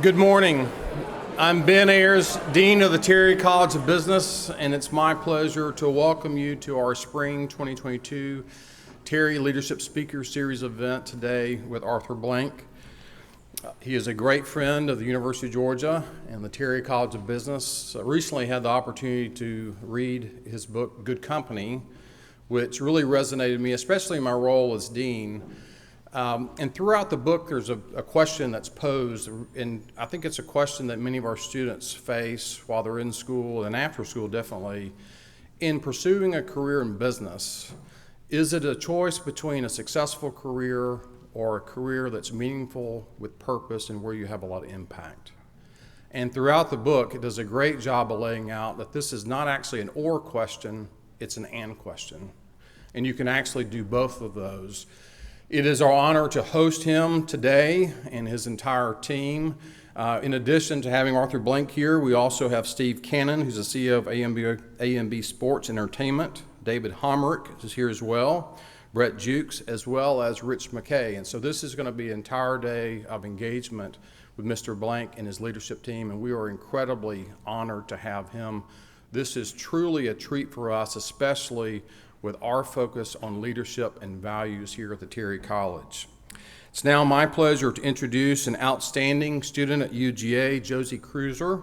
Good morning. I'm Ben Ayers, Dean of the Terry College of Business, and it's my pleasure to welcome you to our Spring 2022 Terry Leadership Speaker Series event today with Arthur Blank. He is a great friend of the University of Georgia and the Terry College of Business. Recently had the opportunity to read his book, Good Company, which really resonated with me, especially in my role as Dean. And throughout the book, there's a question that's posed, and I think it's a question that many of our students face while they're in school and after school, definitely. In pursuing a career in business, is it a choice between a successful career or a career that's meaningful with purpose and where you have a lot of impact? And throughout the book, it does a great job of laying out that this is not actually an or question, it's an and question. And you can actually do both of those. It is our honor to host him today and his entire team. In addition to having Arthur Blank here, we also have Steve Cannon, who's the CEO of AMB Sports Entertainment. David Homerick is here as well. Brett Jukes, as well as Rich McKay. And so this is going to be an entire day of engagement with Mr. Blank and his leadership team, and we are incredibly honored to have him. This is truly a treat for us, especially with our focus on leadership and values here at the Terry College. It's now my pleasure to introduce an outstanding student at UGA, Josie Cruiser,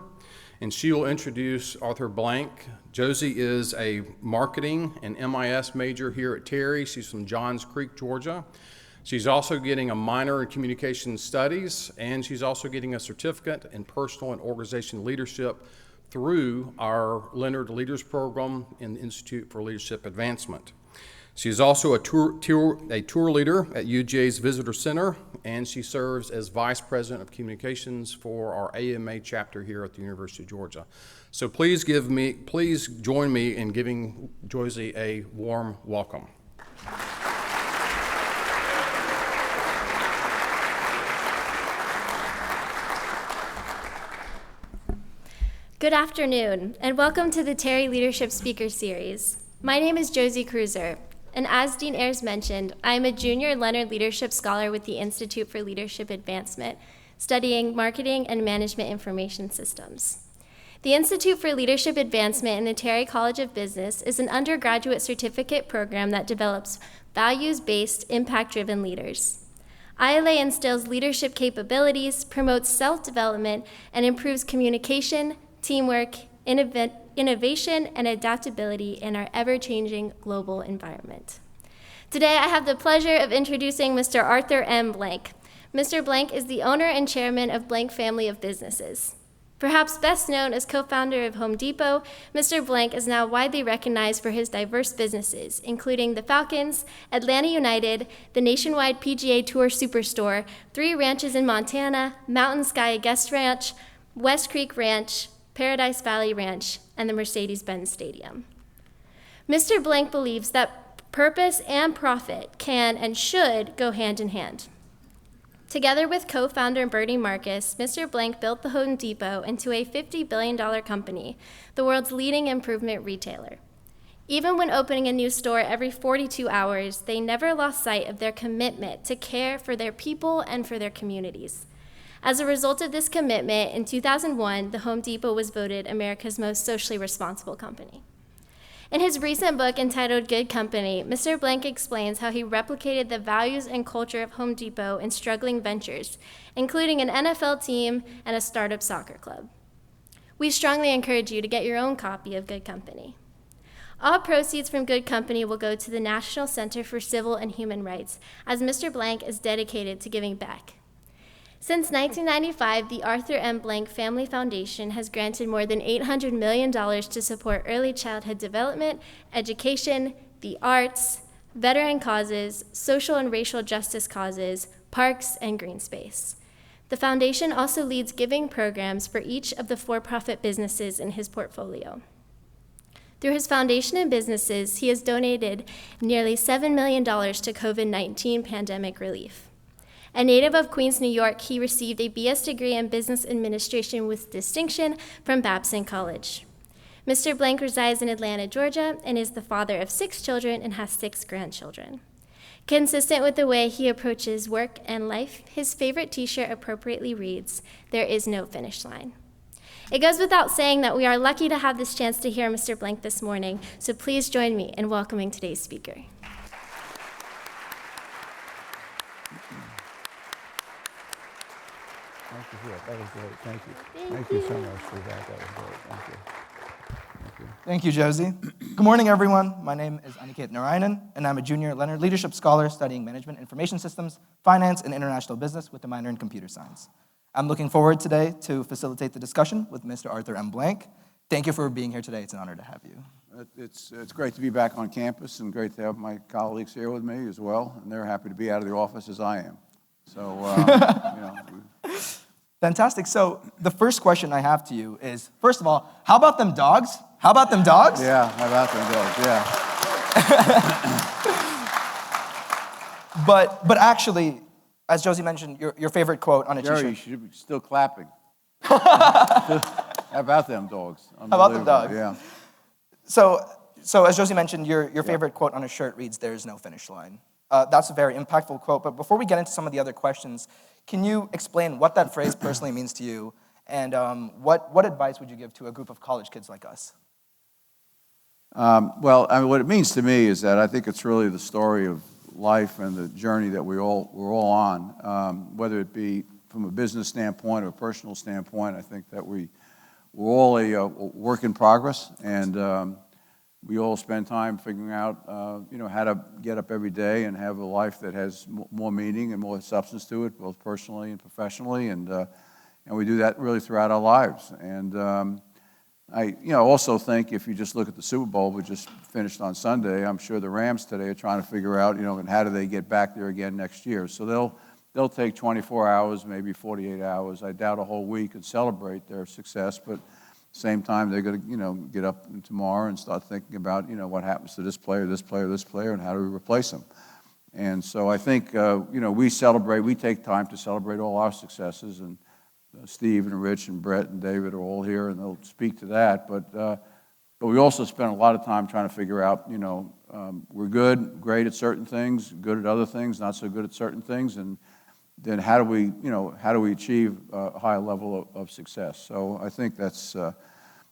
and she will introduce Arthur Blank. Josie is a marketing and MIS major here at Terry. She's from Johns Creek, Georgia. She's also getting a minor in communication studies, and she's also getting a certificate in personal and organizational leadership through our Leonard Leaders Program in the Institute for Leadership Advancement. She is also a tour leader at UGA's Visitor Center, and she serves as Vice President of Communications for our AMA chapter here at the University of Georgia. So please join me in giving Josie a warm welcome. Good afternoon, and welcome to the Terry Leadership Speaker Series. My name is Josie Cruiser, and as Dean Ayers mentioned, I am a junior Leonard Leadership Scholar with the Institute for Leadership Advancement, studying Marketing and Management Information Systems. The Institute for Leadership Advancement in the Terry College of Business is an undergraduate certificate program that develops values-based, impact-driven leaders. ILA instills leadership capabilities, promotes self-development, and improves communication, teamwork, innovation, and adaptability in our ever-changing global environment. Today, I have the pleasure of introducing Mr. Arthur M. Blank. Mr. Blank is the owner and chairman of Blank Family of Businesses. Perhaps best known as co-founder of Home Depot, Mr. Blank is now widely recognized for his diverse businesses, including the Falcons, Atlanta United, the nationwide PGA Tour Superstore, 3 ranches in Montana, Mountain Sky Guest Ranch, West Creek Ranch, Paradise Valley Ranch, and the Mercedes-Benz Stadium. Mr. Blank believes that purpose and profit can and should go hand in hand. Together with co-founder Bernie Marcus, Mr. Blank built the Home Depot into a $50 billion company, the world's leading improvement retailer. Even when opening a new store every 42 hours, they never lost sight of their commitment to care for their people and for their communities. As a result of this commitment, in 2001, the Home Depot was voted America's most socially responsible company. In his recent book entitled Good Company, Mr. Blank explains how he replicated the values and culture of Home Depot in struggling ventures, including an NFL team and a startup soccer club. We strongly encourage you to get your own copy of Good Company. All proceeds from Good Company will go to the National Center for Civil and Human Rights, as Mr. Blank is dedicated to giving back. Since 1995, the Arthur M. Blank Family Foundation has granted more than $800 million to support early childhood development, education, the arts, veteran causes, social and racial justice causes, parks, and green space. The foundation also leads giving programs for each of the for-profit businesses in his portfolio. Through his foundation and businesses, he has donated nearly $7 million to COVID-19 pandemic relief. A native of Queens, New York, he received a BS degree in Business Administration with distinction from Babson College. Mr. Blank resides in Atlanta, Georgia, and is the father of 6 children and has 6 grandchildren. Consistent with the way he approaches work and life, his favorite t-shirt appropriately reads, "There is no finish line." It goes without saying that we are lucky to have this chance to hear Mr. Blank this morning, so please join me in welcoming today's speaker. Thank you. That was great. Thank you. Thank you so much for that. That was great. Thank you. Thank you. Thank you, Josie. Good morning, everyone. My name is Aniket Narayanan, and I'm a junior Leonard Leadership Scholar studying Management Information Systems, Finance, and International Business with a minor in Computer Science. I'm looking forward today to facilitate the discussion with Mr. Arthur M. Blank. Thank you for being here today. It's an honor to have you. It's great to be back on campus and great to have my colleagues here with me as well, and they're happy to be out of the office as I am. So, Fantastic. So the first question I have to you is, first of all, how about them dogs? How about them dogs? Yeah, how about them dogs? Yeah. But actually, as Josie mentioned, your favorite quote on a Jerry, t-shirt. you should be still clapping. How about them dogs? How about the dogs? Yeah. So as Josie mentioned, your favorite quote on a shirt reads, "There is no finish line." That's a very impactful quote, but before we get into some of the other questions, can you explain what that phrase personally means to you, and what advice would you give to a group of college kids like us? Well, I mean, what it means to me is that I think it's really the story of life and the journey that we're all on, whether it be from a business standpoint or a personal standpoint. I think that we're all a work in progress, and we all spend time figuring out, how to get up every day and have a life that has more meaning and more substance to it, both personally and professionally, and we do that really throughout our lives. And I also think if you just look at the Super Bowl, we just finished on Sunday, I'm sure the Rams today are trying to figure out, and how do they get back there again next year. So they'll take 24 hours, maybe 48 hours, I doubt a whole week, and celebrate their success, but same time, they're going to, get up tomorrow and start thinking about, what happens to this player, this player, this player, and how do we replace them. And so I think, we take time to celebrate all our successes, and Steve and Rich and Brett and David are all here, and they'll speak to that. But we also spend a lot of time trying to figure out, we're great at certain things, good at other things, not so good at certain things, and then how do we achieve a high level of success? So I think that's,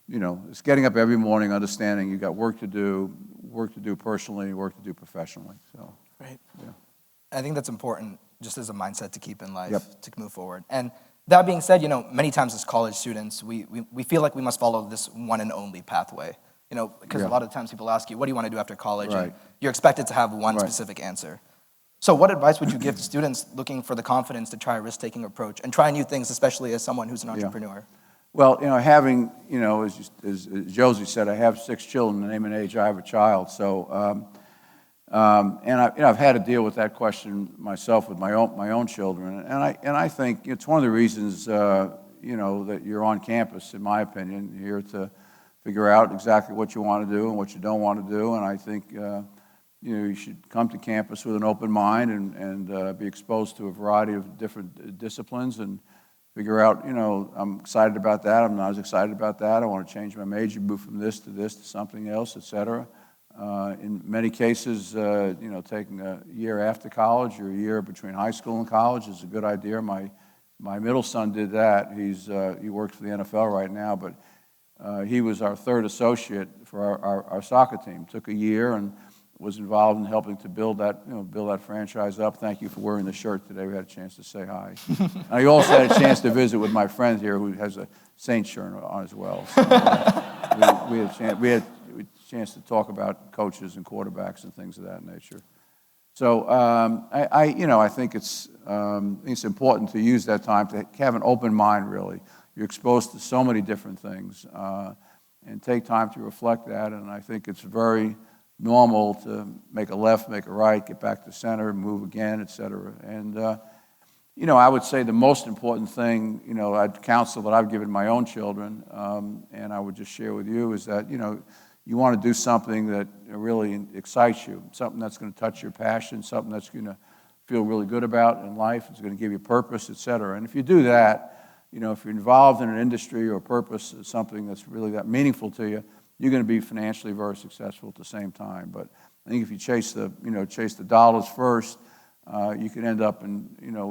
it's getting up every morning, understanding you've got work to do personally, work to do professionally. So, Right. Yeah. I think that's important just as a mindset to keep in life, Yep. to move forward. And that being said, many times as college students, we feel like we must follow this one and only pathway, because Yeah. a lot of times people ask you, what do you want to do after college? Right. And you're expected to have one Right. specific answer. So what advice would you give to students looking for the confidence to try a risk-taking approach and try new things, especially as someone who's an entrepreneur? Well, having, as Josie said, I have 6 children, the name and age, I have a child. So, and I've had to deal with that question myself with my own children. And I think it's one of the reasons, that you're on campus, in my opinion, here to figure out exactly what you want to do and what you don't want to do. And I think, you should come to campus with an open mind and be exposed to a variety of different disciplines and figure out, I'm excited about that, I'm not as excited about that, I want to change my major, move from this to something else, etc. In many cases, taking a year after college or a year between high school and college is a good idea. My middle son did that. He works for the NFL right now, but he was our third associate for our soccer team. Took a year and was involved in helping to build that franchise up. Thank you for wearing the shirt today. We had a chance to say hi. And I also had a chance to visit with my friend here who has a Saints shirt on as well. So, we had a chance to talk about coaches and quarterbacks and things of that nature. So I think it's important to use that time to have an open mind, really. You're exposed to so many different things, and take time to reflect that, and I think it's very normal to make a left, make a right, get back to center, move again, et cetera. And, I would say the most important thing, counsel that I've given my own children, and I would just share with you, is that, you want to do something that really excites you, something that's going to touch your passion, something that's going to feel really good about in life, it's going to give you purpose, et cetera. And if you do that, if you're involved in an industry or purpose, something that's really that meaningful to you, you're going to be financially very successful at the same time. But I think if you chase the dollars first, you can end up in,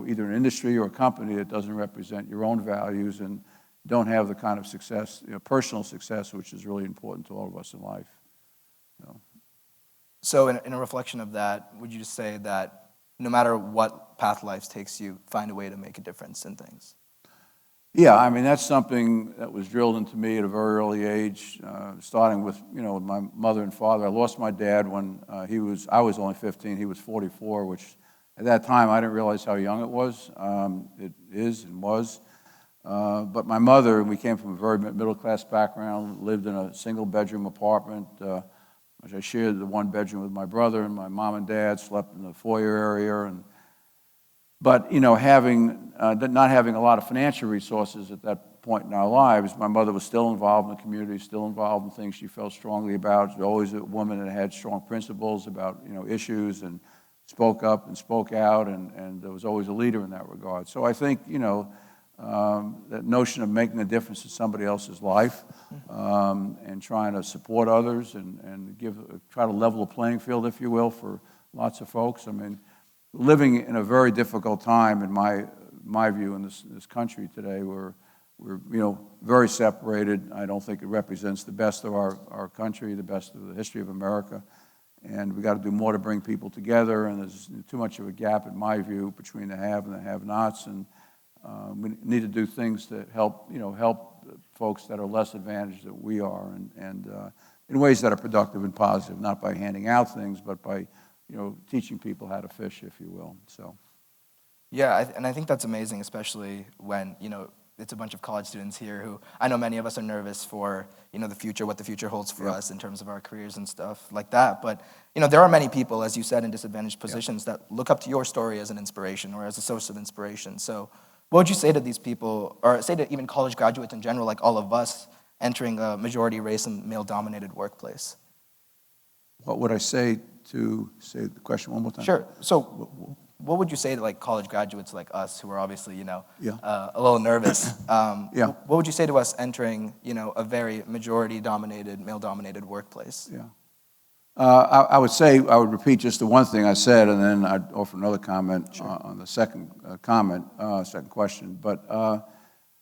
either an industry or a company that doesn't represent your own values and don't have the kind of success, personal success, which is really important to all of us in life. So in a reflection of that, would you just say that no matter what path life takes you, find a way to make a difference in things? Yeah, I mean, that's something that was drilled into me at a very early age, starting with, with my mother and father. I lost my dad when I was only 15, he was 44, which at that time I didn't realize how young it was. It is and was. But my mother, we came from a very middle-class background, lived in a single-bedroom apartment, which I shared the one bedroom with my brother, and my mom and dad slept in the foyer area. But not having a lot of financial resources at that point in our lives, my mother was still involved in the community, still involved in things she felt strongly about. She was always a woman that had strong principles about issues and spoke up and spoke out, and there was always a leader in that regard. So I think that notion of making a difference in somebody else's life and trying to support others and try to level the playing field, if you will, for lots of folks. I mean, living in a very difficult time, in my view, in this country today, we're very separated. I don't think it represents the best of our country, the best of the history of America, and we got to do more to bring people together. And there's too much of a gap, in my view, between the have and the have-nots, and we need to do things to help folks that are less advantaged than we are, and in ways that are productive and positive, not by handing out things, but by teaching people how to fish, if you will. So, yeah, and I think that's amazing, especially when it's a bunch of college students here who I know many of us are nervous for the future, what the future holds for us in terms of our careers and stuff like that. But there are many people, as you said, in disadvantaged positions that look up to your story as an inspiration or as a source of inspiration. So, what would you say to these people, or say to even college graduates in general, like all of us, entering a majority race and male-dominated workplace? what would I say the question one more time? Sure. So what would you say to like college graduates like us who are obviously, Yeah. a little nervous? Yeah. What would you say to us entering, a very majority-dominated, male-dominated workplace? Yeah. I would repeat just the one thing I said, and then I'd offer another comment on the second second question. But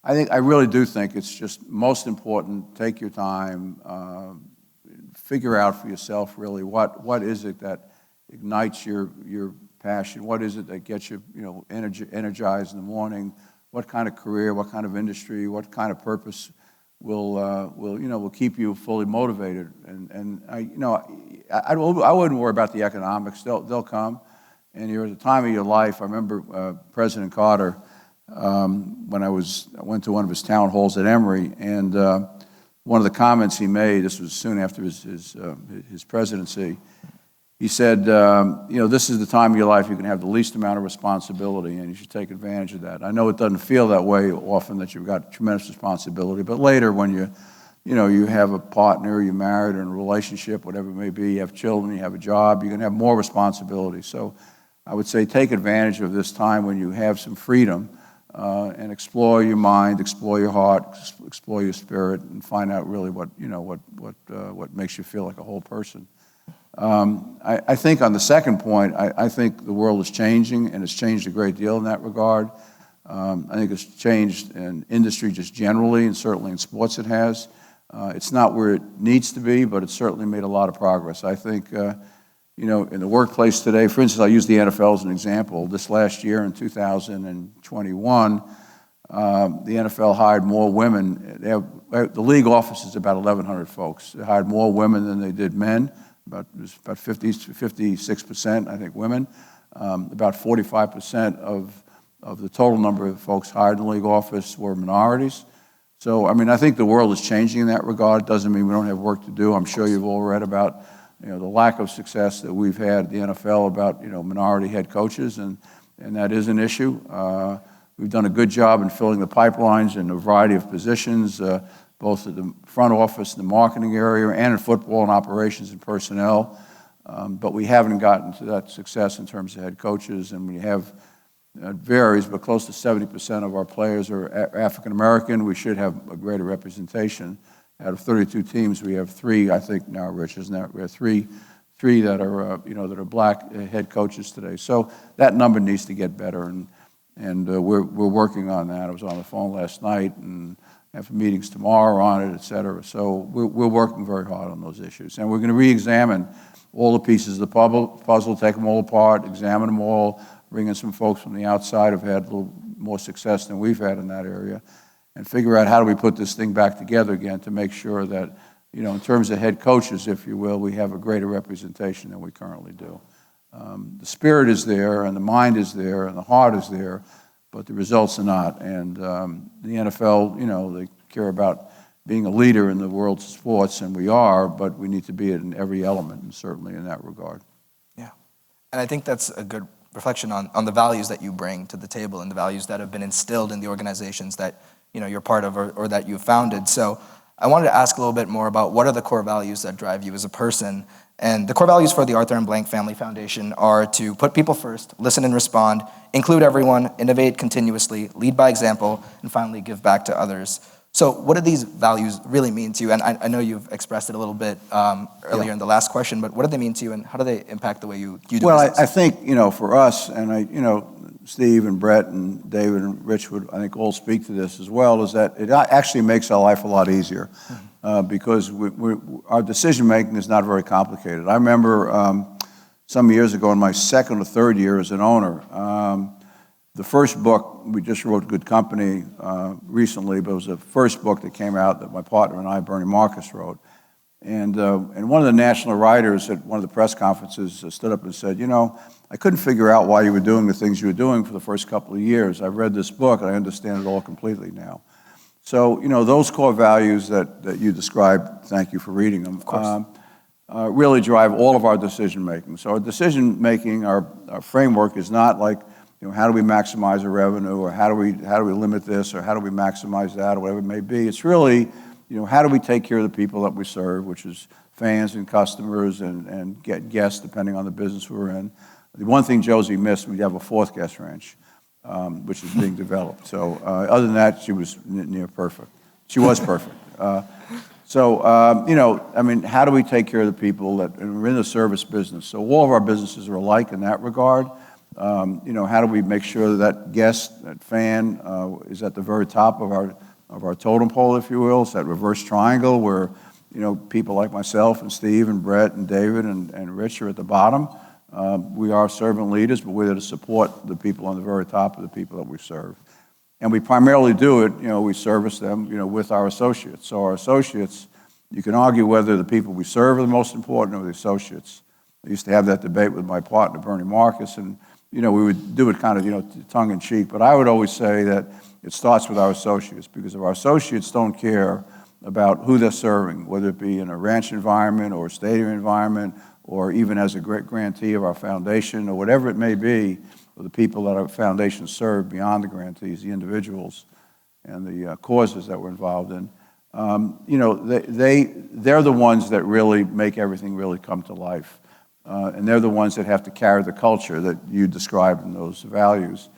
I really do think it's just most important, take your time, figure out for yourself really what is it that ignites your passion, what is it that gets you, energized in the morning, what kind of career, what kind of industry, what kind of purpose will keep you fully motivated. And I wouldn't worry about the economics. They'll come. And you're at the time of your life. I remember President Carter, when I went to one of his town halls at Emory, and one of the comments he made, this was soon after his presidency, he said, this is the time of your life you can have the least amount of responsibility, and you should take advantage of that. I know it doesn't feel that way often, that you've got tremendous responsibility, but later when you have a partner, you're married, or in a relationship, whatever it may be, you have children, you have a job, you're going to have more responsibility. So I would say take advantage of this time when you have some freedom and explore your mind, explore your heart, explore your spirit, and find out really what makes you feel like a whole person. I think on the second point, I think the world is changing, and it's changed a great deal in that regard. I think it's changed in industry just generally, and certainly in sports it has. It's not where it needs to be, but it's certainly made a lot of progress. I think, in the workplace today, for instance, I'll use the NFL as an example. This last year in 2021, the NFL hired more women. The league office is about 1,100 folks. They hired more women than they did men. About 56%, I think, women. About 45% of the total number of folks hired in the league office were minorities. So, I think the world is changing in that regard. It doesn't mean we don't have work to do. I'm sure you've all read about the lack of success that we've had at the NFL about minority head coaches, and that is an issue. We've done a good job in filling the pipelines in a variety of positions, both at the front office, the marketing area, and in football and operations and personnel. But we haven't gotten to that success in terms of head coaches, and we have, it varies, but close to 70% of our players are African American. We should have a greater representation. Out of 32 teams, we have 3, I think now, Rich, isn't that? We have three 3 that are, that are black head coaches today. So that number needs to get better, and we're working on that. I was on the phone last night and have meetings tomorrow on it, et cetera. So we're working very hard on those issues. And we're going to re-examine all the pieces of the puzzle, take them all apart, examine them all, bring in some folks from the outside who've had a little more success than we've had in that area, and figure out how do we put this thing back together again to make sure that, in terms of head coaches, if you will, we have a greater representation than we currently do. The spirit is there, and the mind is there, and the heart is there, but the results are not. And the NFL, they care about being a leader in the world's sports, and we are, but we need to be it in every element, and certainly in that regard. Yeah, and I think that's a good reflection on the values that you bring to the table and the values that have been instilled in the organizations that you're part of or that you've founded. So I wanted to ask a little bit more about what are the core values that drive you as a person. And the core values for the Arthur M. Blank Family Foundation are to put people first, listen and respond, include everyone, innovate continuously, lead by example, and finally give back to others. So what do these values really mean to you? And I know you've expressed it a little bit earlier in the last question, but what do they mean to you, and how do they impact the way you do business? I think, for us, and Steve and Brett and David and Rich would, I think, all speak to this as well, is that it actually makes our life a lot easier because our decision-making is not very complicated. I remember some years ago in my second or third year as an owner, the first book, we just wrote Good Company recently, but it was the first book that came out that my partner and I, Bernie Marcus, wrote. And one of the national writers at one of the press conferences stood up and said, I couldn't figure out why you were doing the things you were doing for the first couple of years. I've read this book and I understand it all completely now. So, those core values that you described, thank you for reading them, really drive all of our decision making. So our decision making, our framework is not like, how do we maximize our revenue, or how do we limit this, or how do we maximize that, or whatever it may be. It's really, how do we take care of the people that we serve, which is fans and customers and get guests, depending on the business we're in. The one thing Josie missed, we have a 4th guest ranch, which is being developed. So other than that, she was near perfect. She was perfect. How do we take care of the people and we're in the service business? So all of our businesses are alike in that regard. How do we make sure that guest, that fan, is at the very top of our totem pole, if you will? It's that reverse triangle where, people like myself and Steve and Brett and David and Rich are at the bottom. We are servant leaders, but we're there to support the people on the very top of the people that we serve. And we primarily do it, we service them, with our associates. So our associates, you can argue whether the people we serve are the most important or the associates. I used to have that debate with my partner, Bernie Marcus, and we would do it kind of, tongue in cheek, but I would always say that it starts with our associates, because if our associates don't care about who they're serving, whether it be in a ranch environment or a stadium environment, or even as a great grantee of our foundation, or whatever it may be, or the people that our foundation serve beyond the grantees, the individuals and the causes that we're involved in, they're the ones that really make everything really come to life. And they're the ones that have to carry the culture that you described in those values.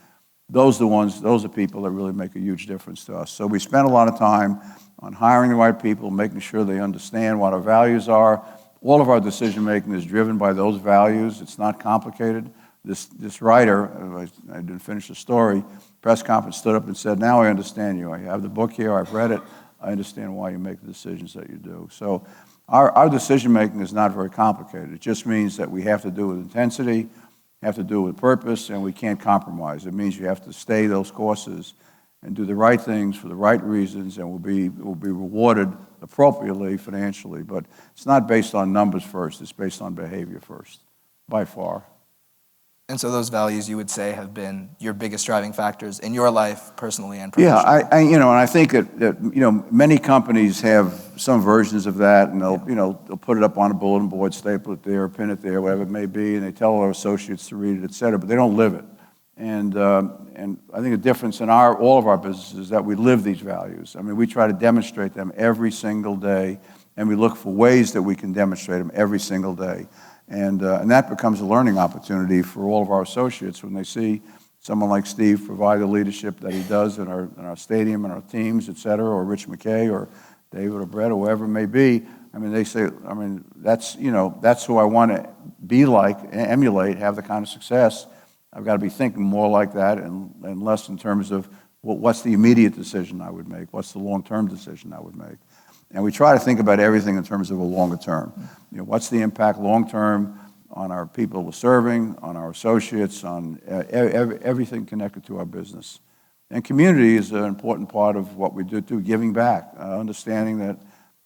Those are people that really make a huge difference to us. So we spend a lot of time on hiring the right people, making sure they understand what our values are. All of our decision-making is driven by those values. It's not complicated. This writer, I didn't finish the story, press conference stood up and said, now I understand you. I have the book here. I've read it. I understand why you make the decisions that you do. So our decision-making is not very complicated. It just means that we have to do it with intensity, have to do it with purpose, and we can't compromise. It means you have to stay those courses and do the right things for the right reasons, and we'll be rewarded appropriately financially. But it's not based on numbers first. It's based on behavior first, by far. And so those values, you would say, have been your biggest driving factors in your life, personally and professionally. Yeah, and I think that many companies have some versions of that, and they'll put it up on a bulletin board, staple it there, pin it there, whatever it may be, and they tell our associates to read it, et cetera, but they don't live it. And I think the difference in all of our businesses is that we live these values. I mean, we try to demonstrate them every single day, and we look for ways that we can demonstrate them every single day. And that becomes a learning opportunity for all of our associates when they see someone like Steve provide the leadership that he does in our stadium and our teams, et cetera, or Rich McKay or David or Brett or whoever it may be. I mean, they say, I mean, that's, you know, that's who I want to be like, emulate, have the kind of success. I've got to be thinking more like that and less in terms of what's the immediate decision I would make, what's the long-term decision I would make. And we try to think about everything in terms of a longer term. You know, what's the impact long-term on our people we're serving, on our associates, on everything connected to our business. And community is an important part of what we do too, giving back, understanding that,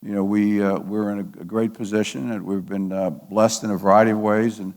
you know, we're in a great position and we've been blessed in a variety of ways, and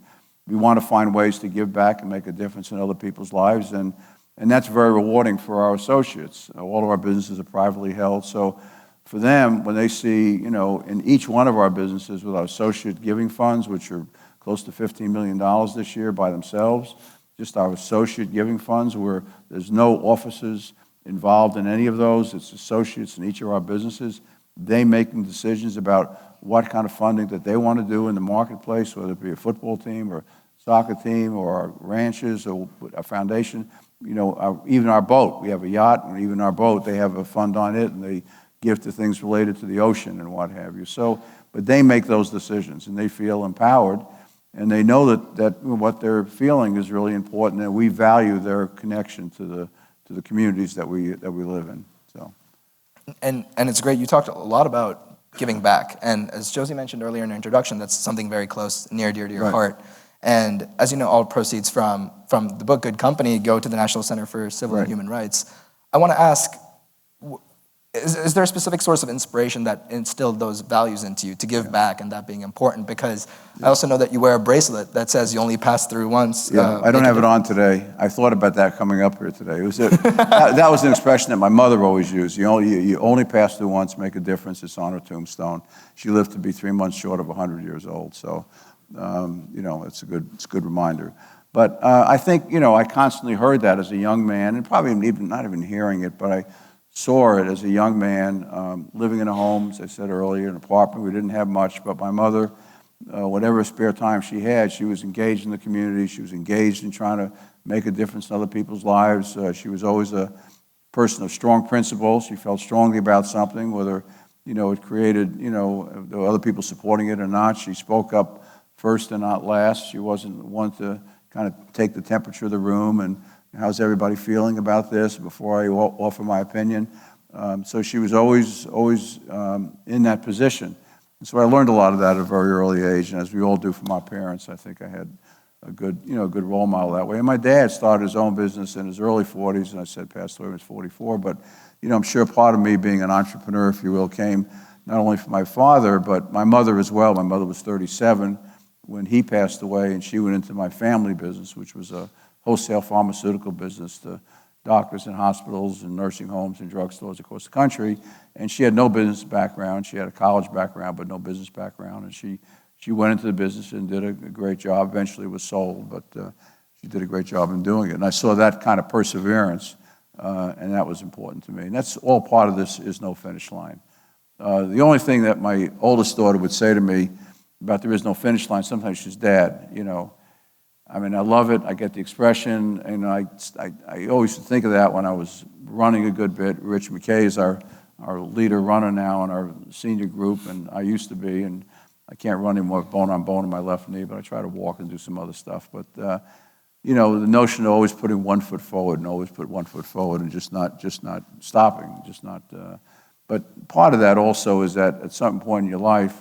we want to find ways to give back and make a difference in other people's lives, and that's very rewarding for our associates. All of our businesses are privately held, so for them, when they see, you know, in each one of our businesses with our associate giving funds, which are close to $15 million this year by themselves, just our associate giving funds, where there's no officers involved in any of those, it's associates in each of our businesses. They making decisions about what kind of funding that they want to do in the marketplace, whether it be a football team or soccer team or our ranches or a foundation. You know, even our boat, we have a yacht, and even our boat, they have a fund on it, and they give to things related to the ocean and what have you. So, but they make those decisions, and they feel empowered, and they know that what they're feeling is really important, and we value their connection to the communities that we live in. So. And it's great. You talked a lot about giving back. And as Josie mentioned earlier in her introduction, that's something very close, near, dear to your heart. And as you know, all proceeds from the book Good Company go to the National Center for Civil and Human Rights. I want to ask, is there a specific source of inspiration that instilled those values into you to give back and that being important? Because I also know that you wear a bracelet that says you only pass through once. Yeah, I don't have it on today. I thought about that coming up here today. It was that was an expression that my mother always used. You only pass through once, make a difference. It's on her tombstone. She lived to be 3 months short of 100 years old. So, you know, it's a good reminder. But I think, you know, I constantly heard that as a young man, and probably not even hearing it, but I saw it as a young man, living in a home, as I said earlier, an apartment. We didn't have much, but my mother, whatever spare time she had, she was engaged in the community. She was engaged in trying to make a difference in other people's lives. She was always a person of strong principles. She felt strongly about something, whether, you know, it created, you know, there were other people supporting it or not. She spoke up first and not last. She wasn't one to kind of take the temperature of the room and how's everybody feeling about this before I offer my opinion. So she was always in that position. And so I learned a lot of that at a very early age, and as we all do from our parents, I think I had a good role model that way. And my dad started his own business in his early 40s, and I said passed away when he was 44. But, you know, I'm sure part of me being an entrepreneur, if you will, came not only from my father, but my mother as well. My mother was 37 when he passed away, and she went into my family business, which was a wholesale pharmaceutical business to doctors and hospitals and nursing homes and drugstores across the country. And she had no business background. She had a college background, but no business background. And she went into the business and did a great job. Eventually it was sold, but she did a great job in doing it. And I saw that kind of perseverance, and that was important to me. And that's all part of this is no finish line. The only thing that my oldest daughter would say to me about there is no finish line, sometimes she's, Dad, you know, I mean, I love it. I get the expression, and I always think of that when I was running a good bit. Rich McKay is our leader runner now in our senior group, and I used to be, and I can't run anymore with bone on bone in my left knee, but I try to walk and do some other stuff. But you know, the notion of always putting 1 foot forward and always put 1 foot forward and just not stopping, But part of that also is that at some point in your life,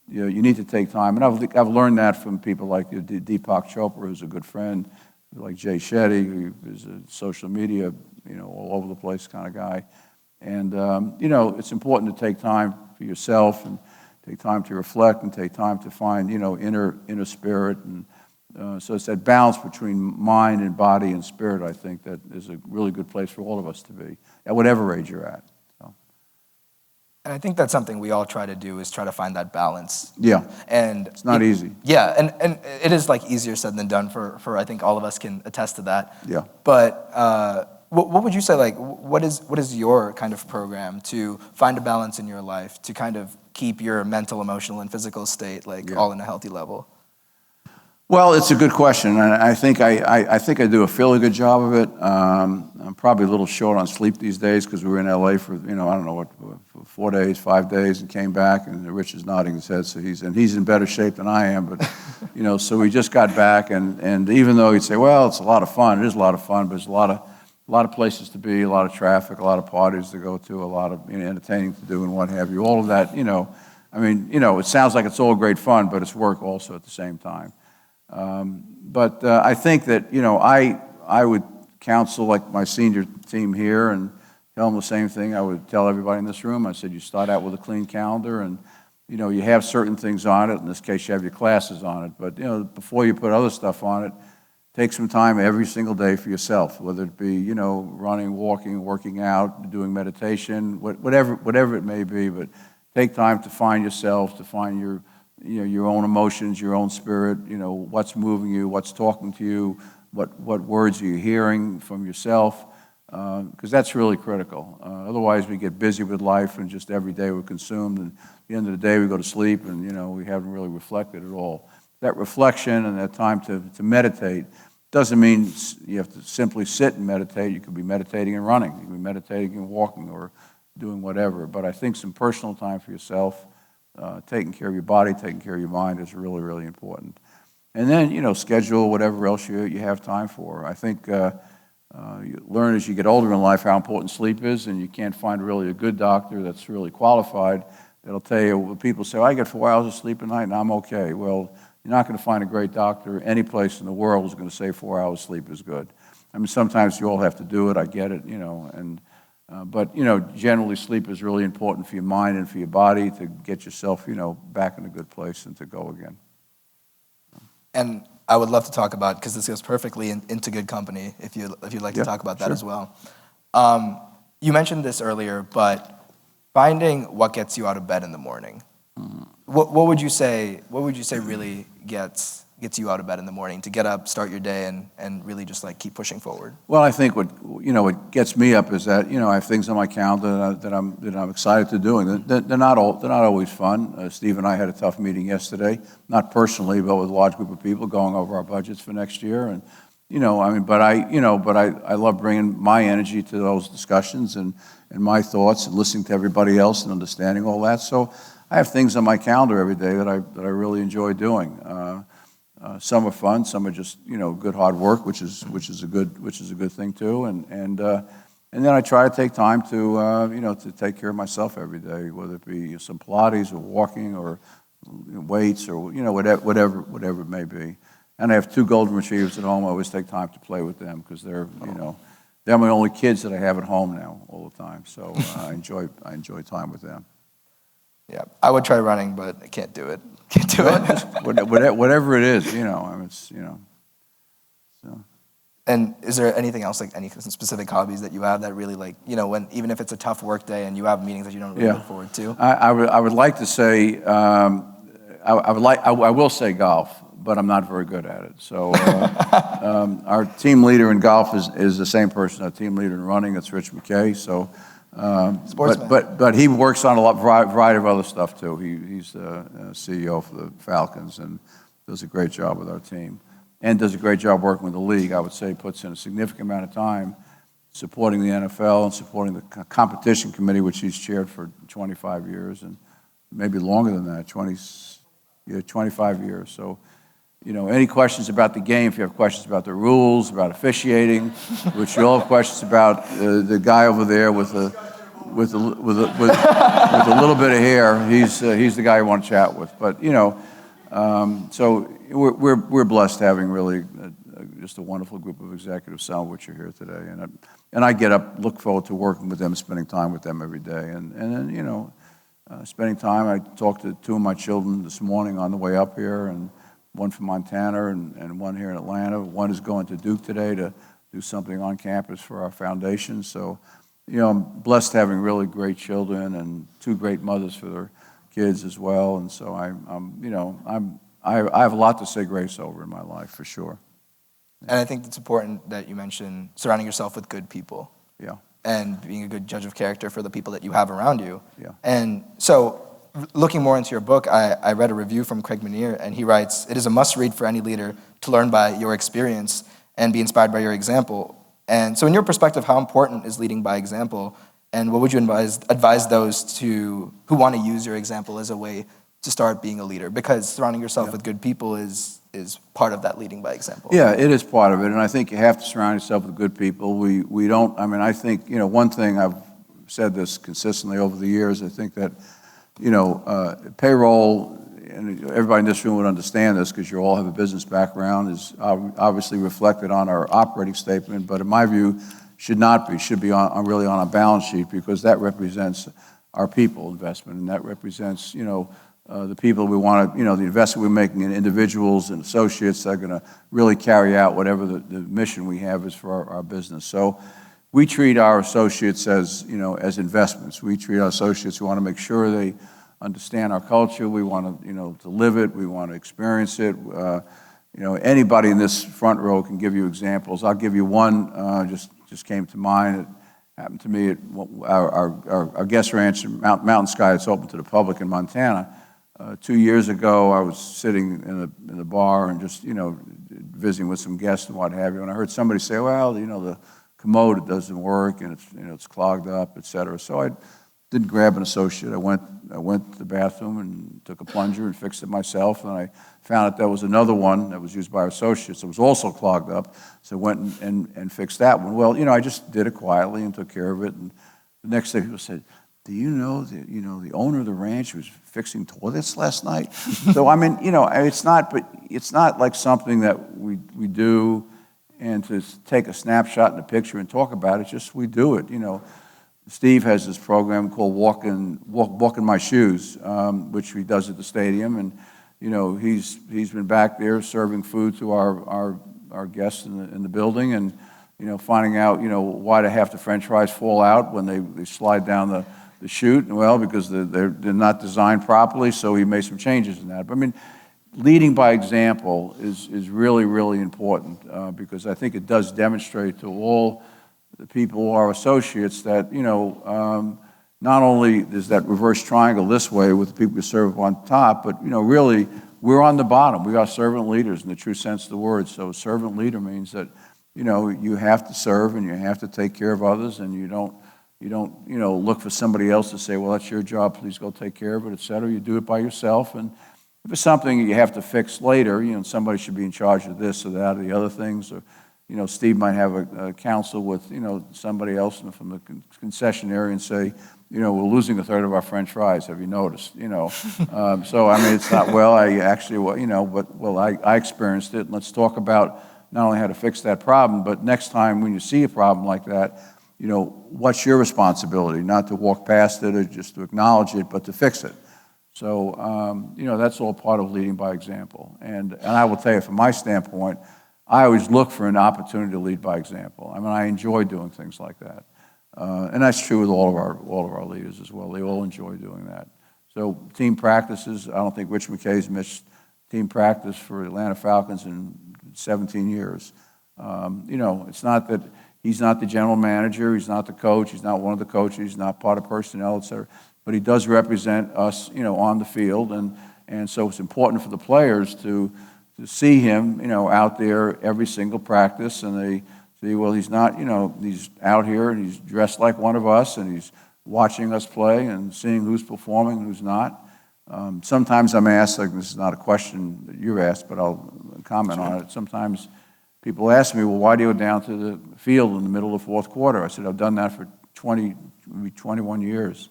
you know, you need to take time, and I've learned that from people like Deepak Chopra, who's a good friend, like Jay Shetty, who is a social media, you know, all over the place kind of guy. And you know, it's important to take time for yourself and take time to reflect and take time to find, you know, inner spirit. And so it's that balance between mind and body and spirit. I think that is a really good place for all of us to be at whatever age you're at. And I think that's something we all try to do is try to find that balance. Yeah, and it's not easy. Yeah, and it is like easier said than done for I think all of us can attest to that. Yeah. But what would you say, like, what is your kind of program to find a balance in your life to kind of keep your mental, emotional, and physical state like all in a healthy level? Well, it's a good question, and I think I think I do a fairly good job of it. I'm probably a little short on sleep these days because we were in LA for I don't know what, for 4 days, 5 days, and came back. And Rich is nodding his head, so he's in better shape than I am. But so we just got back, and even though you'd say, well, it's a lot of fun, it is a lot of fun, but there's a lot of places to be, a lot of traffic, a lot of parties to go to, a lot of entertaining to do, and what have you. All of that, I mean, it sounds like it's all great fun, but it's work also at the same time. But I think that, I would counsel like my senior team here and tell them the same thing I would tell everybody in this room. I said, you start out with a clean calendar and, you have certain things on it. In this case, you have your classes on it. But, before you put other stuff on it, take some time every single day for yourself, whether it be, running, walking, working out, doing meditation, whatever it may be. But take time to find yourself, to find your own emotions, your own spirit, what's moving you, what's talking to you, what words are you hearing from yourself, because that's really critical. Otherwise, we get busy with life and just every day we're consumed, and at the end of the day we go to sleep and, we haven't really reflected at all. That reflection and that time to meditate doesn't mean you have to simply sit and meditate. You could be meditating and running. You could be meditating and walking or doing whatever. But I think some personal time for yourself, taking care of your body, taking care of your mind is really, really important. And then, schedule whatever else you have time for. I think you learn as you get older in life how important sleep is, and you can't find really a good doctor that's really qualified that'll tell you, when people say, I get 4 hours of sleep a night and I'm okay. Well, you're not going to find a great doctor any place in the world who's going to say 4 hours sleep is good. I mean, sometimes you all have to do it, I get it, but generally sleep is really important for your mind and for your body to get yourself, back in a good place and to go again. And I would love to talk about, because this goes perfectly into good company, if you'd like to talk about that as well. You mentioned this earlier, but finding what gets you out of bed in the morning. What would you say really gets you out of bed in the morning to get up, start your day, and really just keep pushing forward? Well, I think what gets me up is that I have things on my calendar that I'm excited to do, and they're not always fun. Steve and I had a tough meeting yesterday, not personally, but with a large group of people going over our budgets for next year, and but I love bringing my energy to those discussions and my thoughts and listening to everybody else and understanding all that. So I have things on my calendar every day that I really enjoy doing. Some are fun, some are just good hard work, which is a good thing too. And then I try to take time to take care of myself every day, whether it be some Pilates or walking or weights or whatever it may be. And I have 2 golden retrievers at home. I always take time to play with them because they're my only kids that I have at home now all the time. So I enjoy time with them. Yeah, I would try running, but I can't do it. Whatever it is, it's. So. And is there anything else, any specific hobbies that you have that really when even if it's a tough work day and you have meetings that you don't really look forward to? I would like to say I will say golf, but I'm not very good at it. So our team leader in golf is the same person. Our team leader in running, it's Rich McKay. So. But he works on a variety of other stuff too. He's the CEO for the Falcons and does a great job with our team and does a great job working with the league. I would say puts in a significant amount of time supporting the NFL and supporting the competition committee, which he's chaired for 25 years and maybe longer than that, 25 years. So, any questions about the game, if you have questions about the rules, about officiating, which you all have questions about, the guy over there with a little bit of hair, he's the guy you want to chat with. But so we're blessed having really just a wonderful group of executives, some of which are here today, and I get up, look forward to working with them, spending time with them every day, and then spending time. I talked to 2 of my children this morning on the way up here, and one from Montana and one here in Atlanta. One is going to Duke today to do something on campus for our foundation. So, I'm blessed having really great children and 2 great mothers for their kids as well. And so I have a lot to say grace over in my life for sure. And I think it's important that you mention surrounding yourself with good people. Yeah. And being a good judge of character for the people that you have around you. Yeah. And so looking more into your book, I read a review from Craig Manier, and he writes, "It is a must-read for any leader to learn by your experience and be inspired by your example." And so in your perspective, how important is leading by example? And what would you advise those who want to use your example as a way to start being a leader? Because surrounding yourself with good people is part of that leading by example. Yeah, it is part of it, and I think you have to surround yourself with good people. We don't, I mean, I think, one thing, I've said this consistently over the years, I think that, payroll, and everybody in this room would understand this because you all have a business background, is obviously reflected on our operating statement, but in my view, should not be, should be really on a balance sheet, because that represents our people investment, and that represents, the people we want to, the investment we're making in individuals and associates that are going to really carry out whatever the mission we have is for our business. So we treat our associates as, as investments. We treat our associates, we want to make sure they understand our culture. We want to live it. We want to experience it. Anybody in this front row can give you examples. I'll give you one, just came to mind. It happened to me at our guest ranch in Mountain Sky. It's open to the public in Montana. 2 years ago, I was sitting in the bar and just, visiting with some guests and what have you, and I heard somebody say, well, the commode, it doesn't work, and it's clogged up, et cetera. So I didn't grab an associate. I went to the bathroom and took a plunger and fixed it myself, and I found that there was another one that was used by our associates that was also clogged up, so I went and fixed that one. Well, I just did it quietly and took care of it, and the next day people said, do you know that, the owner of the ranch was fixing toilets last night? So, I mean, it's not like something that we do and to take a snapshot in a picture and talk about it. It's just we do it, Steve has this program called Walk in My Shoes, which he does at the stadium, and he's been back there serving food to our guests in the building, and finding out why do half the French fries fall out when they slide down the chute. Well, because they're not designed properly, so he made some changes in that. But I mean, leading by example is really, really important, because I think it does demonstrate to all the people who are associates that, not only is that reverse triangle this way with the people we serve on top, but, really, we're on the bottom. We are servant leaders in the true sense of the word. So servant leader means that, you have to serve and you have to take care of others, and you don't look for somebody else to say, well, that's your job, please go take care of it, et cetera. You do it by yourself, and if it's something you have to fix later, somebody should be in charge of this or that or the other things, or Steve might have a council with, somebody else from the concession area and say, we're losing a third of our French fries. Have you noticed? So, I mean, it's not, well, I experienced it. And let's talk about not only how to fix that problem, but next time when you see a problem like that, what's your responsibility? Not to walk past it or just to acknowledge it, but to fix it. So, that's all part of leading by example. And I will tell you, from my standpoint, I always look for an opportunity to lead by example. I mean, I enjoy doing things like that. And that's true with all of our leaders as well. They all enjoy doing that. So team practices, I don't think Rich McKay's missed team practice for Atlanta Falcons in 17 years. It's not that he's not the general manager, he's not the coach, he's not one of the coaches, he's not part of personnel, et cetera, but he does represent us, on the field, and so it's important for the players to see him, out there every single practice, and they see, well, he's not, he's out here and he's dressed like one of us, and he's watching us play and seeing who's performing and who's not. Sometimes I'm asked, like this is not a question that you've asked, but I'll comment on it. Sometimes people ask me, well, why do you go down to the field in the middle of the fourth quarter? I said, I've done that for 21 years.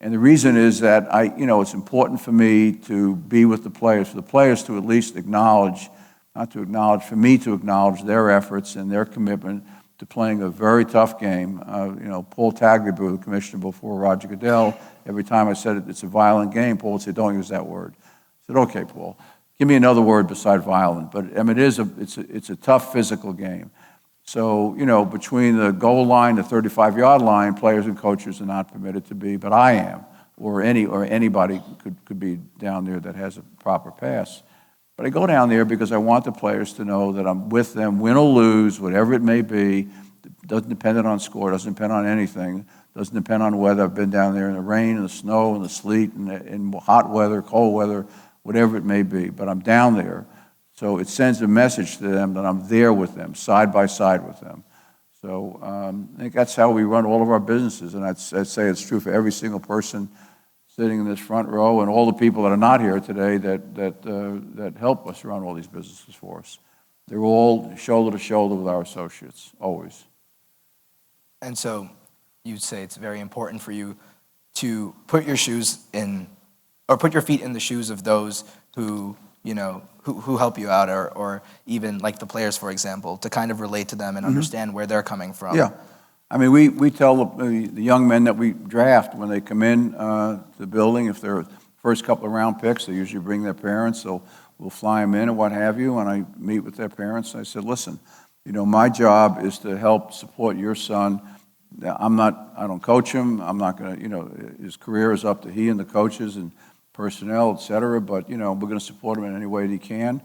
And the reason is that it's important for me to be with the players, for the players to at least acknowledge, for me to acknowledge their efforts and their commitment to playing a very tough game. Paul Tagliabue, the commissioner before Roger Goodell, every time I said it's a violent game, Paul would say, don't use that word. I said, okay, Paul, give me another word beside violent. But I mean, it's a tough physical game. So, between the goal line, the 35-yard line, players and coaches are not permitted to be, but I am, or anybody could be down there that has a proper pass. But I go down there because I want the players to know that I'm with them, win or lose, whatever it may be. Doesn't depend on score, doesn't depend on anything, doesn't depend on weather. I've been down there in the rain and the snow and the sleet and in hot weather, cold weather, whatever it may be, but I'm down there. So it sends a message to them that I'm there with them, side by side with them. So I think that's how we run all of our businesses, and I'd say it's true for every single person sitting in this front row and all the people that are not here today that help us run all these businesses for us. They're all shoulder to shoulder with our associates, always. And so you'd say it's very important for you to put your shoes in, or put your feet in the shoes of those who, you know, who help you out, or even like the players, for example, to kind of relate to them and understand where they're coming from. Yeah. I mean, we tell the young men that we draft when they come in to the building, if they're first couple of round picks, they usually bring their parents, so we'll fly them in and what have you, and I meet with their parents, and I said, listen, you know, my job is to help support your son. I don't coach him, I'm not gonna, you know, his career is up to he and the coaches and personnel, et cetera, but, you know, we're gonna support him in any way that he can.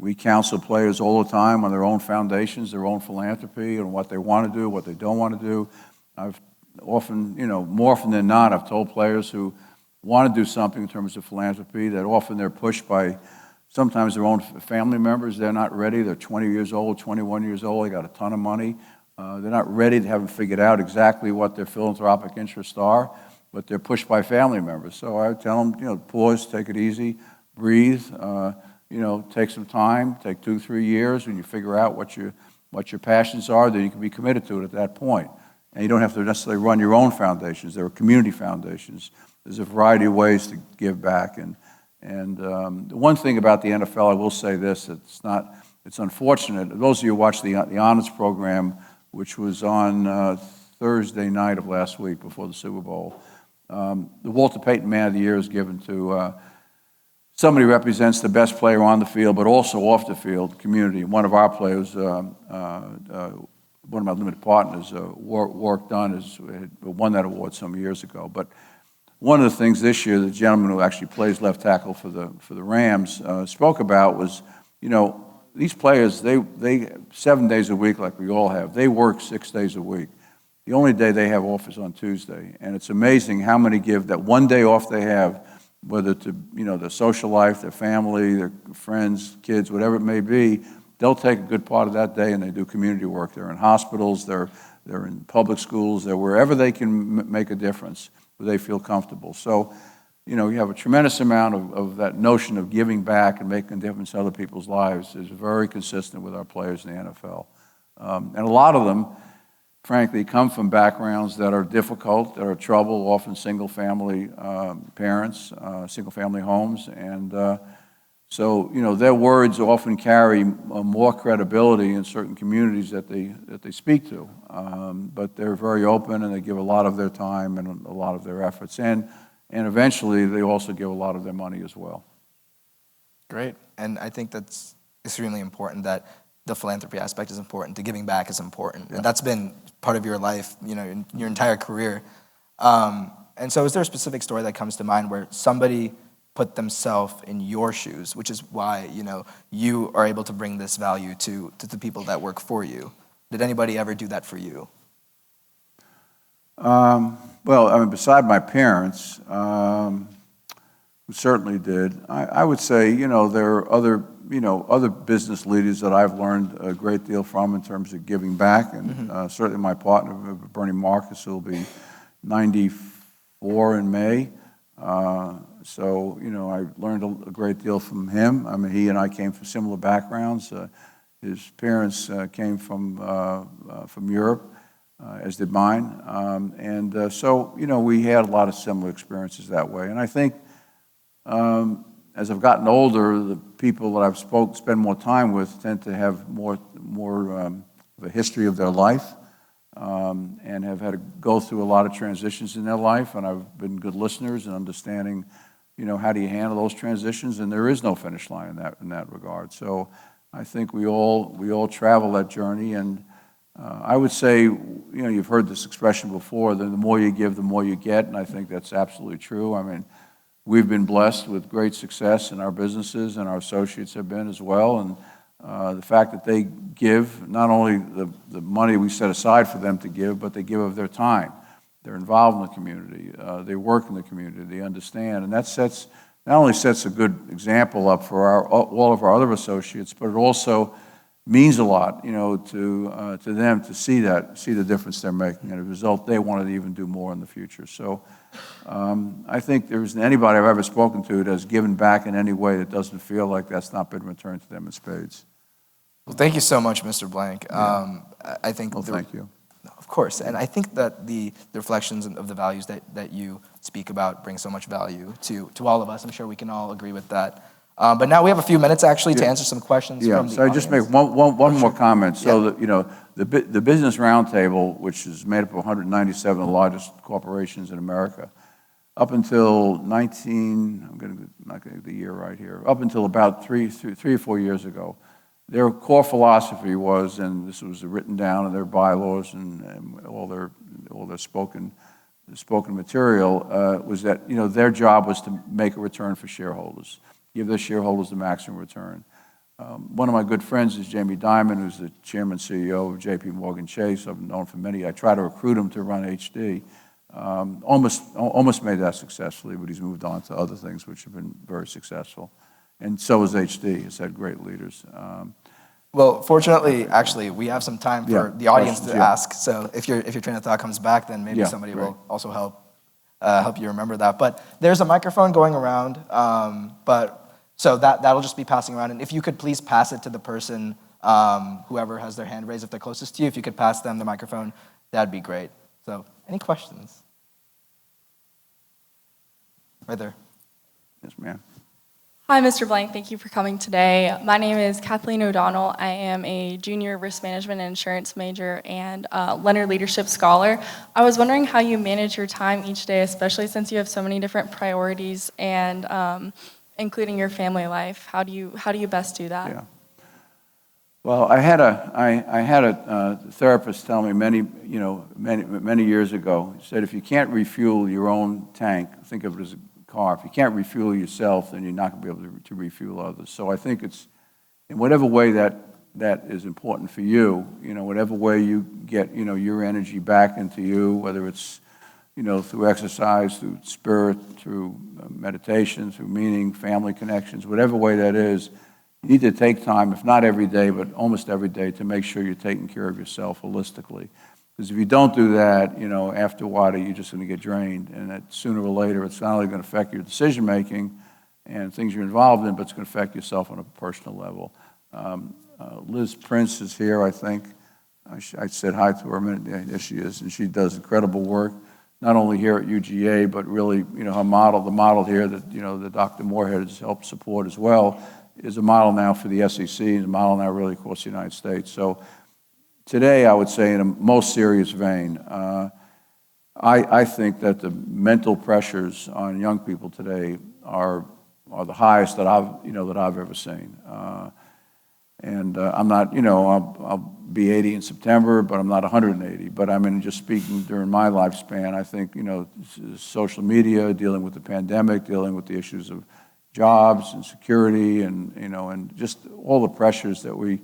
We counsel players all the time on their own foundations, their own philanthropy, and what they want to do, what they don't want to do. I've often, you know, more often than not, I've told players who want to do something in terms of philanthropy that often they're pushed by sometimes their own family members. They're not ready. They're 20 years old, 21 years old. They got a ton of money. They're not ready. They haven't figured out exactly what their philanthropic interests are, but they're pushed by family members. So I tell them, you know, pause, take it easy, breathe. You know, take some time, take 2-3 years. When you figure out what your passions are, then you can be committed to it at that point. And you don't have to necessarily run your own foundations. There are community foundations. There's a variety of ways to give back. And the one thing about the NFL, I will say this: it's unfortunate. Those of you who watched the Honors Program, which was on Thursday night of last week before the Super Bowl, the Walter Payton Man of the Year is given to somebody who represents the best player on the field, but also off the field, community. One of our players, one of my limited partners, Warwick Dunn, won that award some years ago. But one of the things this year, the gentleman who actually plays left tackle for the Rams spoke about was, you know, these players, they 7 days a week, like we all have, they work 6 days a week. The only day they have off is on Tuesday, and it's amazing how many give that one day off they have, whether to, you know, their social life, their family, their friends, kids, whatever it may be. They'll take a good part of that day and they do community work. They're in hospitals, they're in public schools, they're wherever they can make a difference, where they feel comfortable. So, you know, you have a tremendous amount of that notion of giving back and making a difference in other people's lives is very consistent with our players in the NFL. And a lot of them, frankly, come from backgrounds that are difficult, that are trouble, often single-family parents, single-family homes. And so, you know, their words often carry more credibility in certain communities that they speak to. But they're very open, and they give a lot of their time and a lot of their efforts. And eventually, they also give a lot of their money as well. Great. And I think that's extremely important, that the philanthropy aspect is important, the giving back is important. Yeah. And that's been part of your life, you know, in your entire career. And so is there a specific story that comes to mind where somebody put themselves in your shoes, which is why, you know, you are able to bring this value to the people that work for you? Did anybody ever do that for you? Well, I mean, beside my parents, who certainly did, I would say, you know, there are other business leaders that I've learned a great deal from in terms of giving back, and certainly my partner, Bernie Marcus, who will be 94 in May. So, you know, I learned a great deal from him. I mean, he and I came from similar backgrounds. His parents came from Europe, as did mine. So, you know, we had a lot of similar experiences that way. And I think as I've gotten older, the people that I've spent more time with tend to have more of a history of their life, and have had to go through a lot of transitions in their life. And I've been good listeners and understanding, you know, how do you handle those transitions? And there is no finish line in that regard. So I think we all travel that journey. And I would say, you know, you've heard this expression before, that the more you give, the more you get. And I think that's absolutely true. I mean, we've been blessed with great success in our businesses, and our associates have been as well. And the fact that they give, not only the money we set aside for them to give, but they give of their time. They're involved in the community. They work in the community. They understand. And that not only sets a good example up for all of our other associates, but it also means a lot, to them to see the difference they're making. And as a result, they want to even do more in the future. So I think there isn't anybody I've ever spoken to that has given back in any way that doesn't feel like that's not been returned to them in spades. Well, thank you so much, Mr. Blank. I think. Well, thank you. Of course, and I think that the reflections of the values that you speak about bring so much value to all of us. I'm sure we can all agree with that. But now we have a few minutes actually to answer some questions from the So I just make audience. one more comment. So that, the Business Roundtable, which is made up of 197 of the largest corporations in America, up until I'm not going to get the year right here, up until about three or 4 years ago, their core philosophy was, and this was written down in their bylaws and all their spoken material, was that their job was to make a return for shareholders, give their shareholders the maximum return. One of my good friends is Jamie Dimon, who's the chairman and CEO of J.P. Morgan Chase. I've known for many. I tried to recruit him to run HD. Almost made that successfully, but he's moved on to other things which have been very successful. And so has HD. It's had great leaders. Well, fortunately, actually, we have some time for the audience to questions, ask. So if your train of thought comes back, then maybe somebody great. will also help you remember that. But there's a microphone going around. So that'll just be passing around. And if you could please pass it to the person, whoever has their hand raised, if they're closest to you, if you could pass them the microphone, that'd be great. So any questions? Right there. Yes, ma'am. Hi, Mr. Blank. Thank you for coming today. My name is Kathleen O'Donnell. I am a junior risk management and insurance major and Leonard Leadership Scholar. I was wondering how you manage your time each day, especially since you have so many different priorities and including your family life. How do you best do that? Yeah. Well, I had a therapist tell me many years ago. He said, if you can't refuel your own tank, think of it as a car. If you can't refuel yourself, then you're not going to be able to refuel others. So I think it's in whatever way that is important for you, whatever way you get, your energy back into you, whether it's, through exercise, through spirit, through meditation, through meaning, family connections, whatever way that is, you need to take time, if not every day, but almost every day, to make sure you're taking care of yourself holistically. Because if you don't do that, after a while, you're just going to get drained. And that sooner or later, it's not only going to affect your decision-making and things you're involved in, but it's going to affect yourself on a personal level. Liz Prince is here, I think. I said hi to her a minute. Yeah, there she is. And she does incredible work, not only here at UGA, but really, the model here that Dr. Moorhead has helped support as well, is a model now for the SEC, and a model now really across the United States. So today, I would say in a most serious vein, I think that the mental pressures on young people today are the highest that I've ever seen. And I'm not, I'll be 80 in September, but I'm not 180. But I mean, just speaking during my lifespan, I think, social media, dealing with the pandemic, dealing with the issues of jobs and security, and just all the pressures that we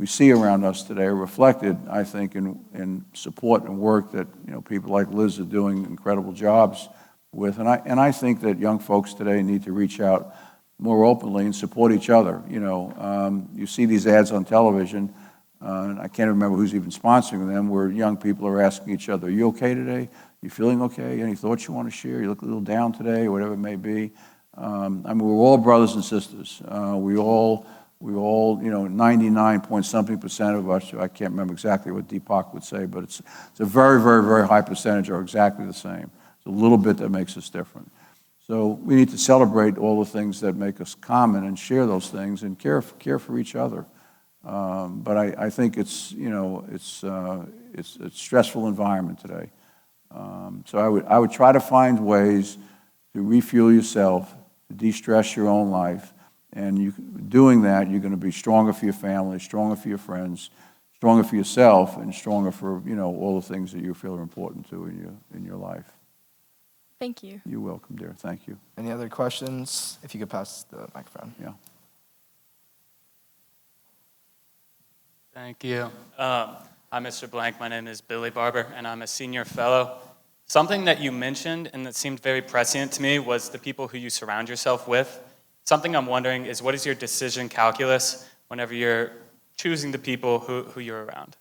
see around us today are reflected, I think, in support and work that people like Liz are doing incredible jobs with. And I think that young folks today need to reach out more openly and support each other. You see these ads on television, and I can't remember who's even sponsoring them, where young people are asking each other, "Are you okay today? You feeling okay? Any thoughts you want to share? You look a little down today," or whatever it may be. I mean, we're all brothers and sisters. We all, 99-point-something% of us, I can't remember exactly what Deepak would say, but it's a very, very, very high percentage are exactly the same. It's a little bit that makes us different. So we need to celebrate all the things that make us common and share those things and care for each other. But I think it's a stressful environment today. So I would try to find ways to refuel yourself, to de-stress your own life. And doing that, you're going to be stronger for your family, stronger for your friends, stronger for yourself, and stronger for all the things that you feel are important to in your life. Thank you. You're welcome, dear. Thank you. Any other questions? If you could pass the microphone. Yeah. Thank you. Hi, Mr. Blank. My name is Billy Barber, and I'm a senior fellow. Something that you mentioned and that seemed very prescient to me was the people who you surround yourself with. Something I'm wondering is, what is your decision calculus whenever you're choosing the people who you're around?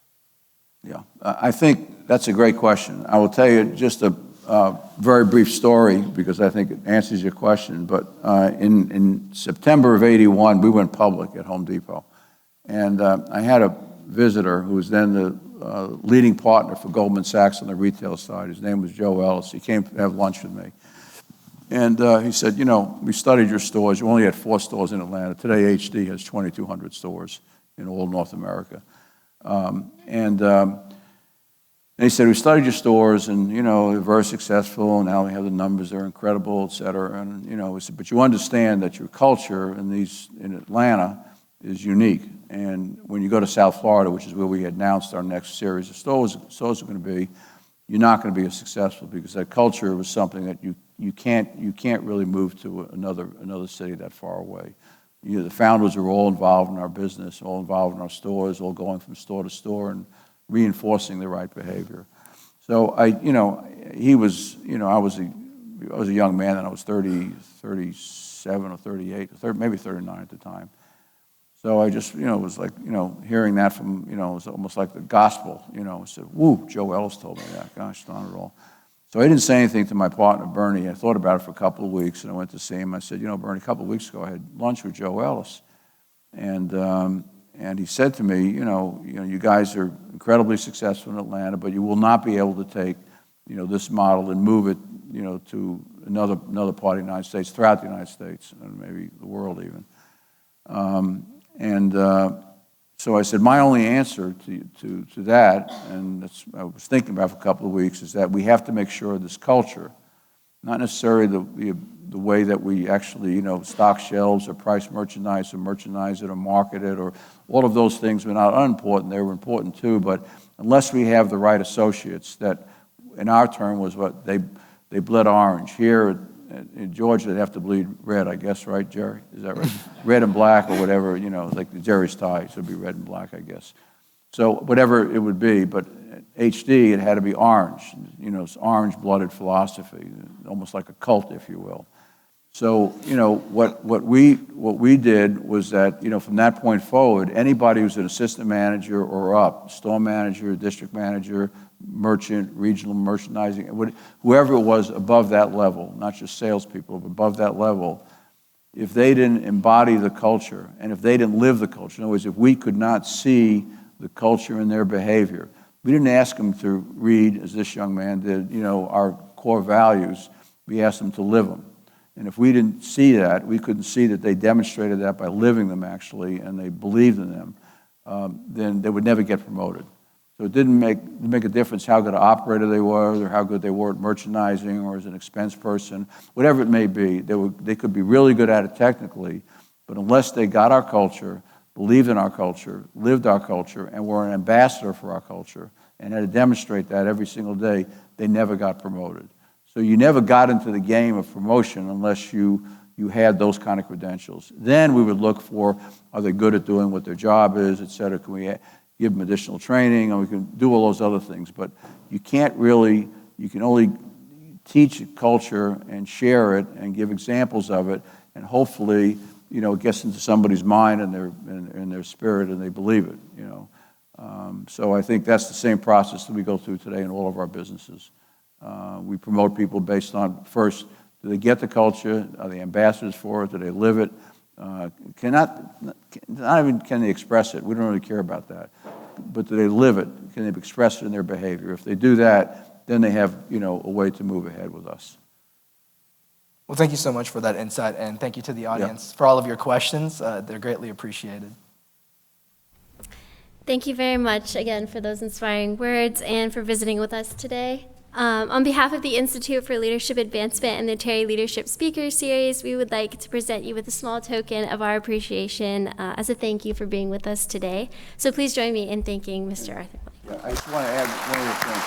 Yeah, I think that's a great question. I will tell you just a very brief story because I think it answers your question. But in September of '81, we went public at Home Depot. And I had a visitor who was then the leading partner for Goldman Sachs on the retail side. His name was Joe Ellis. He came to have lunch with me. And he said, you know, we studied your stores. You only had 4 stores in Atlanta. Today, HD has 2,200 stores in all North America. And he said, we studied your stores, and, you know, they're very successful, and now we have the numbers, they're incredible, et cetera. And, you know, he said, but you understand that your culture in Atlanta is unique. And when you go to South Florida, which is where we announced our next series of stores are going to be, you're not going to be as successful because that culture was something that you can't really move to another city that far away. You know, the founders are all involved in our business, all involved in our stores, all going from store to store and reinforcing the right behavior. So I was a young man, and I was 37 or 38, maybe 39 at the time. So I just, was like, hearing that from, it was almost like the gospel, I said, woo, Joe Ellis told me that. Gosh, not at all. So I didn't say anything to my partner, Bernie. I thought about it for a couple of weeks, and I went to see him. I said, Bernie, a couple of weeks ago I had lunch with Joe Ellis. And he said to me, you guys are incredibly successful in Atlanta, but you will not be able to take, this model and move it, to another part of the United States, throughout the United States, and maybe the world even. So I said, my only answer to that, and that's I was thinking about for a couple of weeks, is that we have to make sure this culture, not necessarily the way that we actually, stock shelves or price merchandise it or market it, or all of those things were not unimportant. They were important too, but unless we have the right associates that, in our term, was what they bled orange. Here in Georgia, they'd have to bleed red, I guess, right, Jerry? Is that right? Red and black or whatever, like the Jerry's tie, so it'd be red and black, I guess. So whatever it would be, but at HD, it had to be orange. It's orange-blooded philosophy, almost like a cult, if you will. So, what we did was that, from that point forward, anybody who's an assistant manager or up, store manager, district manager, merchant, regional merchandising, whoever it was above that level, not just salespeople, but above that level, if they didn't embody the culture and if they didn't live the culture, in other words, if we could not see the culture in their behavior, we didn't ask them to read, as this young man did, our core values. We asked them to live them. And if we didn't see that, we couldn't see that they demonstrated that by living them, actually, and they believed in them, then they would never get promoted. So it didn't make a difference how good an operator they were or how good they were at merchandising or as an expense person, whatever it may be. They could be really good at it technically, but unless they got our culture, believed in our culture, lived our culture, and were an ambassador for our culture and had to demonstrate that every single day, they never got promoted. So you never got into the game of promotion unless you had those kind of credentials. Then we would look for, are they good at doing what their job is, et cetera? Can we give them additional training? And we can do all those other things. But you can only teach culture and share it and give examples of it. And hopefully, it gets into somebody's mind and their spirit and they believe it, So I think that's the same process that we go through today in all of our businesses. We promote people based on, first, do they get the culture? Are they ambassadors for it? Do they live it? Not even can they express it. We don't really care about that. But do they live it? Can they express it in their behavior? If they do that, then they have, a way to move ahead with us. Well, thank you so much for that insight, and thank you to the audience for all of your questions. They're greatly appreciated. Thank you very much again for those inspiring words and for visiting with us today. On behalf of the Institute for Leadership Advancement and the Terry Leadership Speaker Series, we would like to present you with a small token of our appreciation as a thank you for being with us today. So please join me in thanking Mr. Arthur Blank. I just want to add one other thing.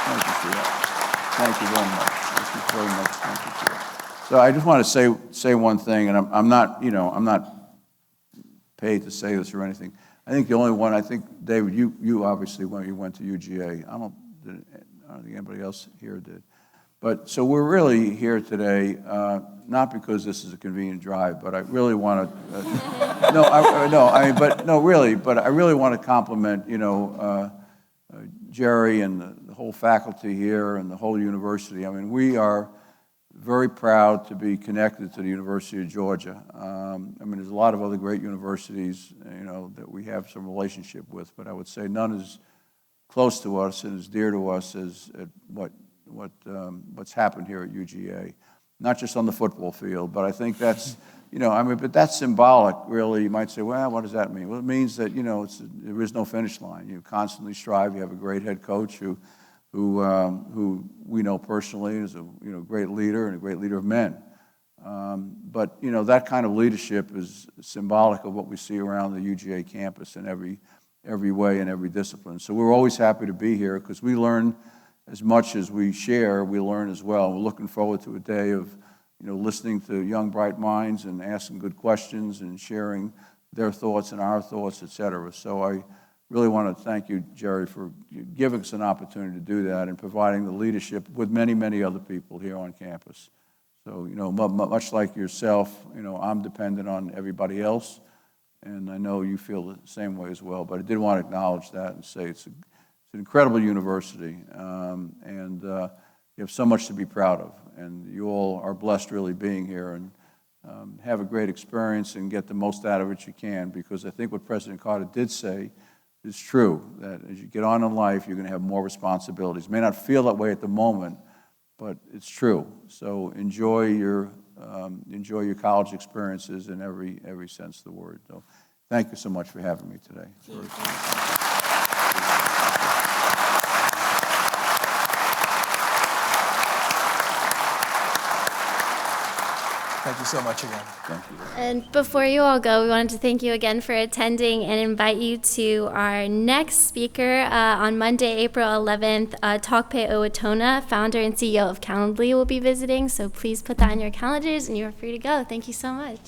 Thank you for that. Thank you very much. Thank you very much. Thank you for that. So I just want to say one thing, and I'm not paid to say this or anything. I think the only one, I think, David, you obviously went to UGA. I don't think anybody else here did. But, so we're really here today, not because this is a convenient drive, but I really want to, but I really want to compliment, Jerry and the whole faculty here and the whole university. I mean, we are very proud to be connected to the University of Georgia. I mean, there's a lot of other great universities, that we have some relationship with, but I would say none as close to us and as dear to us as what's happened here at UGA. Not just on the football field, but I think that's, but that's symbolic, really. You might say, well, what does that mean? Well, it means that, there is no finish line. You constantly strive. You have a great head coach who we know personally is a great leader and a great leader of men. But that kind of leadership is symbolic of what we see around the UGA campus in every way and every discipline. So we're always happy to be here because we learn as much as we share. We learn as well. We're looking forward to a day of listening to young bright minds and asking good questions and sharing their thoughts and our thoughts, et cetera. So I really want to thank you, Jerry, for giving us an opportunity to do that and providing the leadership with many, many other people here on campus. So, much like yourself, I'm dependent on everybody else, and I know you feel the same way as well. But I did want to acknowledge that and say it's an incredible university, and you have so much to be proud of. And you all are blessed really being here and have a great experience and get the most out of it you can, because I think what President Carter did say is true, that as you get on in life, you're going to have more responsibilities. It may not feel that way at the moment, but it's true. So enjoy your college experiences in every sense of the word. So thank you so much for having me today. Thank you so much again. Thank you. And before you all go, we wanted to thank you again for attending and invite you to our next speaker on Monday, April 11th. Tokpe Owatonna, founder and CEO of Calendly, will be visiting. So please put that on your calendars and you're free to go. Thank you so much.